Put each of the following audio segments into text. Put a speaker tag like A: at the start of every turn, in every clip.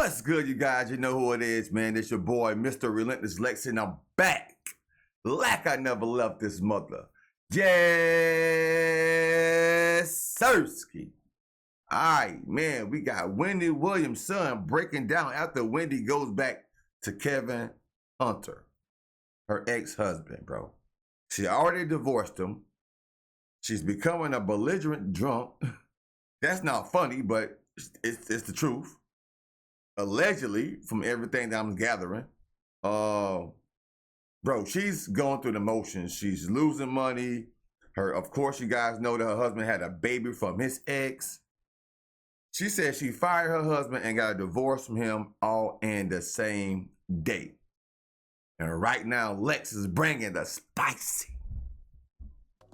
A: What's good, you guys? You know who it is, man. It's your boy, Mr. Relentless Lex, and I'm back like I never left this mother. Yes, Sirski. All right, man, we got Wendy Williams' son breaking down after Wendy goes back to Kevin Hunter, her ex-husband, bro. She already divorced him. She's becoming a belligerent drunk. That's not funny, but it's the truth. Allegedly, from everything that I'm gathering, bro, she's going through the motions. She's losing money. Of course, you guys know that her husband had a baby from his ex. She said she fired her husband and got a divorce from him all in the same day. And right now, Lex is bringing the spicy.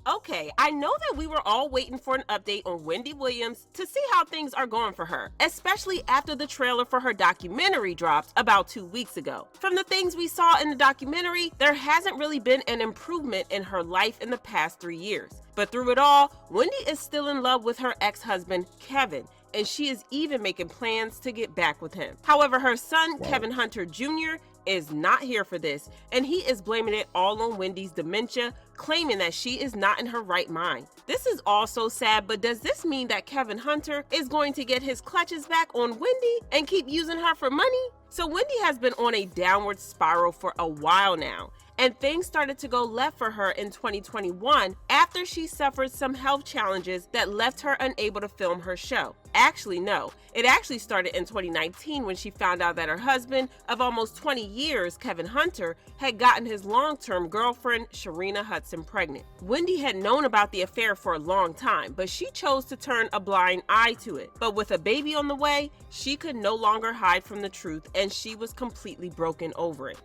B: Okay, I know that we were all waiting for an update on Wendy Williams to see how things are going for her, especially after the trailer for her documentary dropped about 2 weeks ago. From the things we saw in the documentary, there hasn't really been an improvement in her life in the past 3 years. But through it all, Wendy is still in love with her ex-husband, Kevin, and she is even making plans to get back with him. However, her son, Kevin Hunter Jr., is not here for this, and he is blaming it all on Wendy's dementia, claiming that she is not in her right mind. This is all so sad, but does this mean that Kevin Hunter is going to get his clutches back on Wendy and keep using her for money? So Wendy has been on a downward spiral for a while now, and things started to go left for her in 2021 after she suffered some health challenges that left her unable to film her show. Actually, no. It actually started in 2019 when she found out that her husband of almost 20 years, Kevin Hunter, had gotten his long-term girlfriend, Sharina Hudson, pregnant. Wendy had known about the affair for a long time, but she chose to turn a blind eye to it. But with a baby on the way, she could no longer hide from the truth, and she was completely broken over it.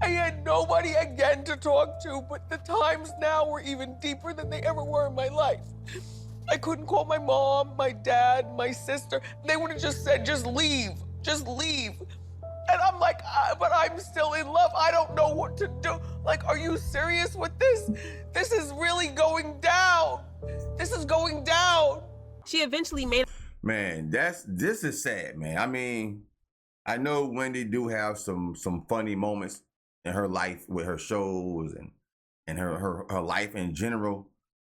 C: I had nobody again to talk to, but the times now were even deeper than they ever were in my life. I couldn't call my mom, my dad, my sister. They would have just said, just leave, just leave. And I'm like, but I'm still in love. I don't know what to do. Like, are you serious with this? This is really going down. This is going down.
B: She eventually made...
A: Man, this is sad, man. I mean, I know Wendy do have some funny moments in her life with her shows and her life in general.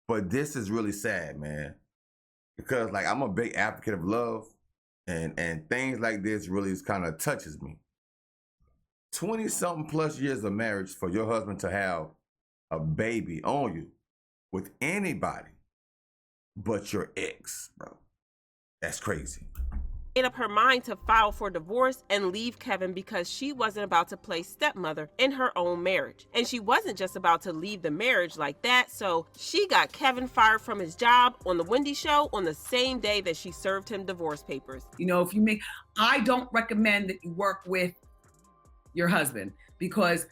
A: But this is really sad, man, because like I'm a big advocate of love, and things like this really kind of touches me. 20-something plus years of marriage for your husband to have a baby on you with anybody but your ex, bro. That's crazy.
B: Made up her mind to file for divorce and leave Kevin because she wasn't about to play stepmother in her own marriage. And she wasn't just about to leave the marriage like that, so she got Kevin fired from his job on the Wendy show on the same day that she served him divorce papers.
D: You know, I don't recommend that you work with your husband, because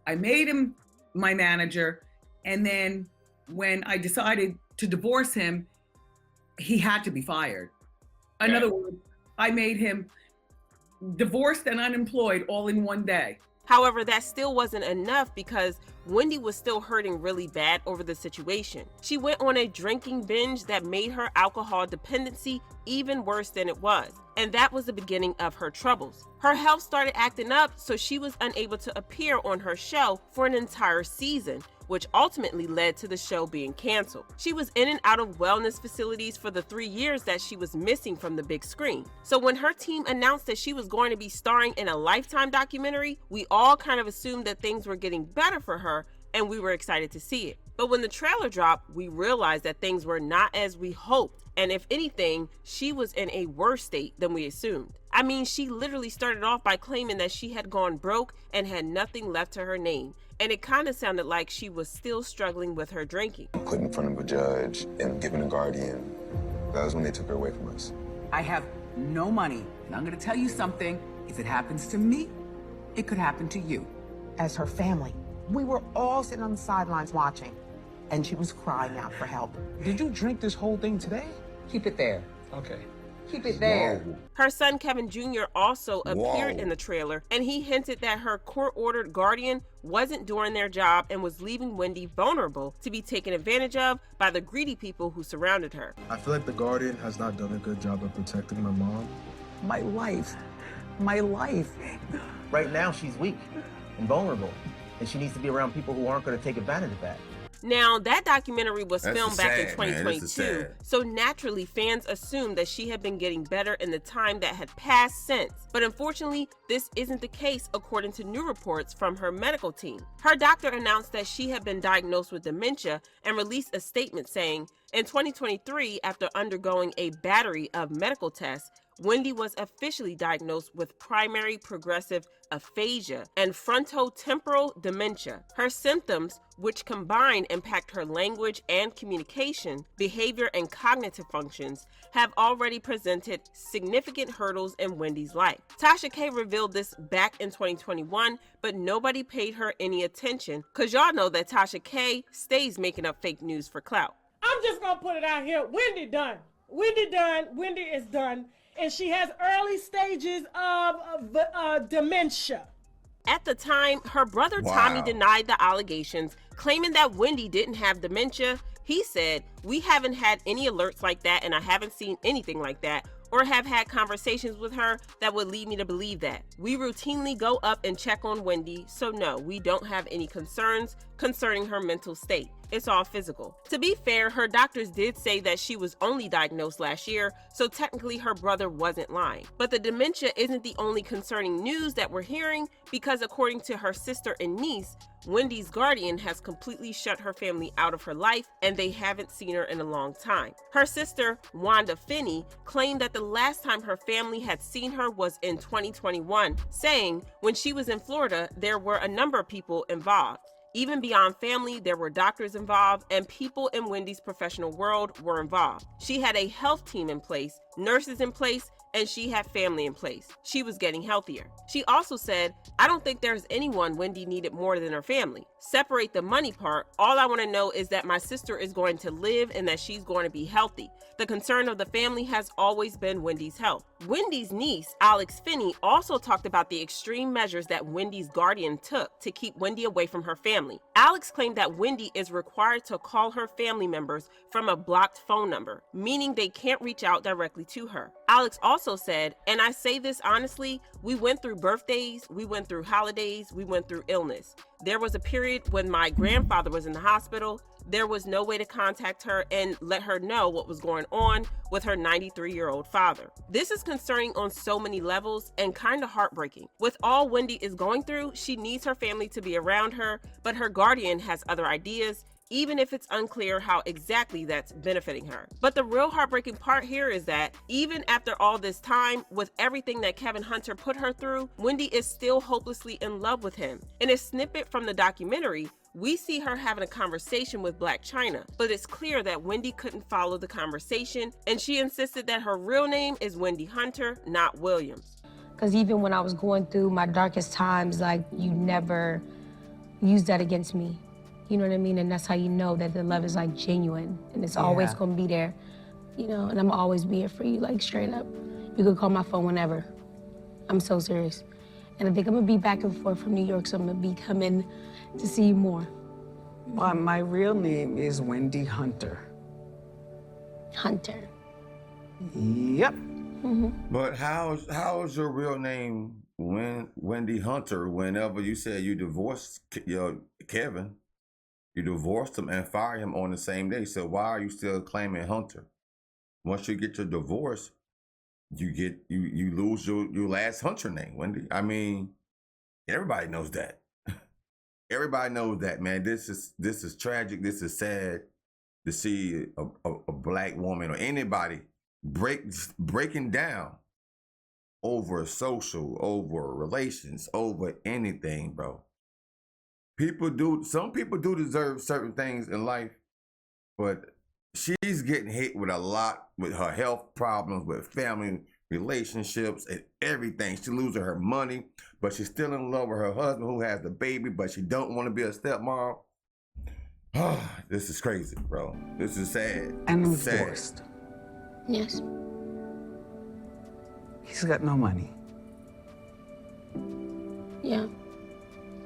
D: I made him my manager, and then when I decided to divorce him, he had to be fired. In other words, I made him divorced and unemployed all in one day.
B: However, that still wasn't enough because Wendy was still hurting really bad over the situation. She went on a drinking binge that made her alcohol dependency even worse than it was. And that was the beginning of her troubles. Her health started acting up, so she was unable to appear on her show for an entire season, which ultimately led to the show being canceled. She was in and out of wellness facilities for the 3 years that she was missing from the big screen. So when her team announced that she was going to be starring in a Lifetime documentary, we all kind of assumed that things were getting better for her, and we were excited to see it. But when the trailer dropped, we realized that things were not as we hoped, and if anything, she was in a worse state than we assumed. I mean, she literally started off by claiming that she had gone broke and had nothing left to her name. And it kind of sounded like she was still struggling with her drinking.
E: Put in front of a judge and given a guardian. That was when they took her away from us.
F: I have no money, and I'm gonna tell you something. If it happens to me, it could happen to you.
G: As her family, we were all sitting on the sidelines watching, and she was crying out for help.
H: Did you drink this whole thing today?
F: Keep it there.
H: Okay.
F: Keep it there.
A: Whoa.
B: Her son Kevin Jr. also appeared in the trailer, and he hinted that her court-ordered guardian wasn't doing their job and was leaving Wendy vulnerable to be taken advantage of by the greedy people who surrounded her.
H: I feel like the guardian has not done a good job of protecting my mom. My life. My life.
I: Right now, she's weak and vulnerable, and she needs to be around people who aren't going to take advantage of that.
B: Now, that documentary was
A: That's
B: filmed back in
A: sad, man. This is
B: 2022,
A: sad.
B: so naturally fans assumed that she had been getting better in the time that had passed since. But unfortunately, this isn't the case according to new reports from her medical team. Her doctor announced that she had been diagnosed with dementia and released a statement saying, in 2023, after undergoing a battery of medical tests, Wendy was officially diagnosed with primary progressive aphasia and frontotemporal dementia. Her symptoms, which combine impact her language and communication, behavior, and cognitive functions, have already presented significant hurdles in Wendy's life. Tasha K revealed this back in 2021, but nobody paid her any attention because y'all know that Tasha K stays making up fake news for clout.
J: I'm just gonna put it out here. Wendy done. Wendy is done. And she has early stages of dementia.
B: At the time, her brother Tommy denied the allegations, claiming that Wendy didn't have dementia. He said, "We haven't had any alerts like that, and I haven't seen anything like that, or have had conversations with her that would lead me to believe that. We routinely go up and check on Wendy, so no, we don't have any concerns concerning her mental state. It's all physical." To be fair, her doctors did say that she was only diagnosed last year, so technically her brother wasn't lying. But the dementia isn't the only concerning news that we're hearing, because according to her sister and niece, Wendy's guardian has completely shut her family out of her life, and they haven't seen her in a long time. Her sister, Wanda Finney, claimed that the last time her family had seen her was in 2021, saying when she was in Florida, there were a number of people involved. Even beyond family, there were doctors involved, and people in Wendy's professional world were involved. She had a health team in place, nurses in place, and she had family in place. She was getting healthier. She also said, "I don't think there's anyone Wendy needed more than her family. Separate the money part. All I want to know is that my sister is going to live and that she's going to be healthy. The concern of the family has always been Wendy's health." Wendy's niece, Alex Finney, also talked about the extreme measures that Wendy's guardian took to keep Wendy away from her family. Alex claimed that Wendy is required to call her family members from a blocked phone number, meaning they can't reach out directly to her. Alex also said, and I say this honestly, we went through birthdays, we went through holidays, we went through illness. There was a period when my grandfather was in the hospital. There was no way to contact her and let her know what was going on with her 93-year-old father. This is concerning on so many levels and kind of heartbreaking. With all Wendy is going through, she needs her family to be around her, but her guardian has other ideas, even if it's unclear how exactly that's benefiting her. But the real heartbreaking part here is that even after all this time, with everything that Kevin Hunter put her through, Wendy is still hopelessly in love with him. In a snippet from the documentary, we see her having a conversation with Black China, but it's clear that Wendy couldn't follow the conversation, and she insisted that her real name is Wendy Hunter, not Williams.
K: Because even when I was going through my darkest times, like, you never used that against me. You know what I mean? And that's how you know that the love is, like, genuine, and it's always gonna be there, you know, and I'm always be here for you, like, straight up. You could call my phone whenever. I'm so serious. And I think I'm gonna be back and forth from New York, so I'm gonna be coming to see you more.
F: Well, my real name is Wendy Hunter.
K: Hunter.
F: Yep.
A: But how's your real name Wendy Hunter whenever you said you divorced your Kevin? You divorced him and fired him on the same day. So why are you still claiming Hunter? Once you get your divorce, you lose your last Hunter name, Wendy. I mean, everybody knows that. Everybody knows that, man. This is tragic. This is sad to see a Black woman or anybody breaking down over social, over relations, over anything, bro. Some people do deserve certain things in life, but she's getting hit with a lot with her health problems, with family relationships and everything. She's losing her money, but she's still in love with her husband who has the baby, but she don't want to be a stepmom. This is crazy, bro. This is sad.
F: And I'm
A: sad.
F: divorced.
K: Yes.
F: He's got no money.
K: Yeah.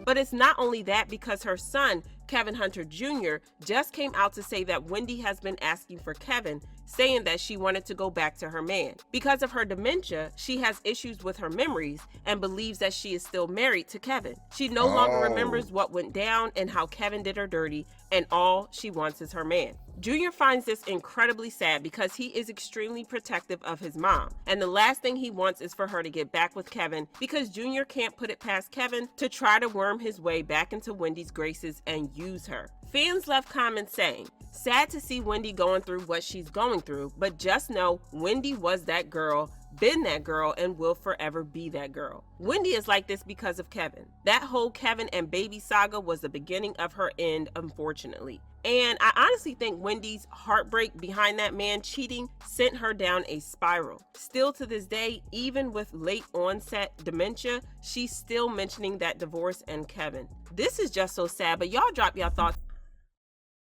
B: But it's not only that, because her son, Kevin Hunter Jr. just came out to say that Wendy has been asking for Kevin, saying that she wanted to go back to her man. Because of her dementia, she has issues with her memories and believes that she is still married to Kevin. She no longer remembers what went down and how Kevin did her dirty, and all she wants is her man. Junior finds this incredibly sad because he is extremely protective of his mom, and the last thing he wants is for her to get back with Kevin because Junior can't put it past Kevin to try to worm his way back into Wendy's graces and use her. Fans left comments saying, "Sad to see Wendy going through what she's going through, but just know Wendy was that girl, been that girl, and will forever be that girl. Wendy is like this because of Kevin. That whole Kevin and baby saga was the beginning of her end, unfortunately." And I honestly think Wendy's heartbreak behind that man cheating sent her down a spiral. Still to this day, even with late onset dementia, she's still mentioning that divorce and Kevin. This is just so sad, but y'all drop your thoughts.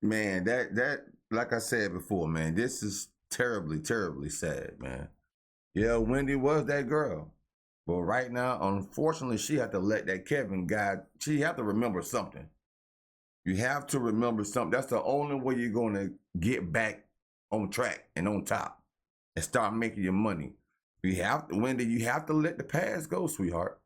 A: Man, that like I said before, man, this is terribly, terribly sad, man. Yeah, Wendy was that girl. But right now, unfortunately, she had to let that Kevin guy, she had to remember something. You have to remember something. That's the only way you're going to get back on track and on top and start making your money. You have to, Wendy, you have to let the past go, sweetheart.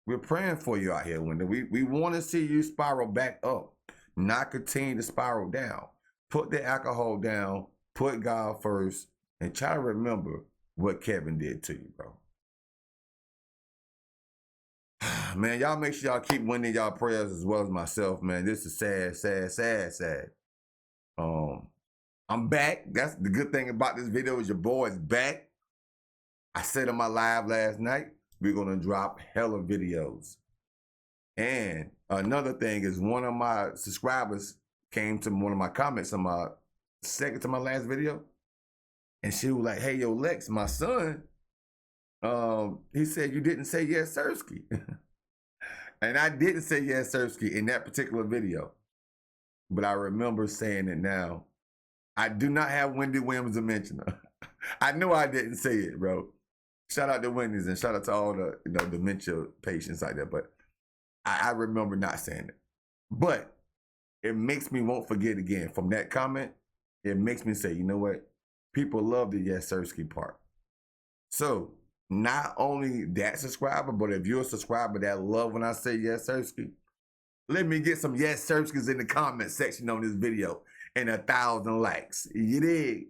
A: We're praying for you out here, Wendy. We want to see you spiral back up, not continue to spiral down. Put the alcohol down, put God first, and try to remember what Kevin did to you, bro. Man, y'all make sure y'all keep Wendy in y'all prayers as well as myself, man. This is sad, sad, sad, sad. I'm back. That's the good thing about this video is your boy is back. I said on my live last night, we're going to drop hella videos. And another thing is one of my subscribers came to one of my comments on my second to my last video. And she was like, "Hey, yo, Lex, my son, he said you didn't say yes, Sirski." And I didn't say yes, Sirski in that particular video. But I remember saying it now. I do not have Wendy Williams dementia. I know I didn't say it, bro. Shout out to Wendy's and shout out to all the dementia patients like that. But I remember not saying it. But it makes me won't forget again. From that comment, it makes me say, you know what? People love the yes, Sirski part. So not only that subscriber, but if you're a subscriber that love when I say yes, Sirski, let me get some yes, Sirskis in the comment section on this video and 1,000 likes. You dig?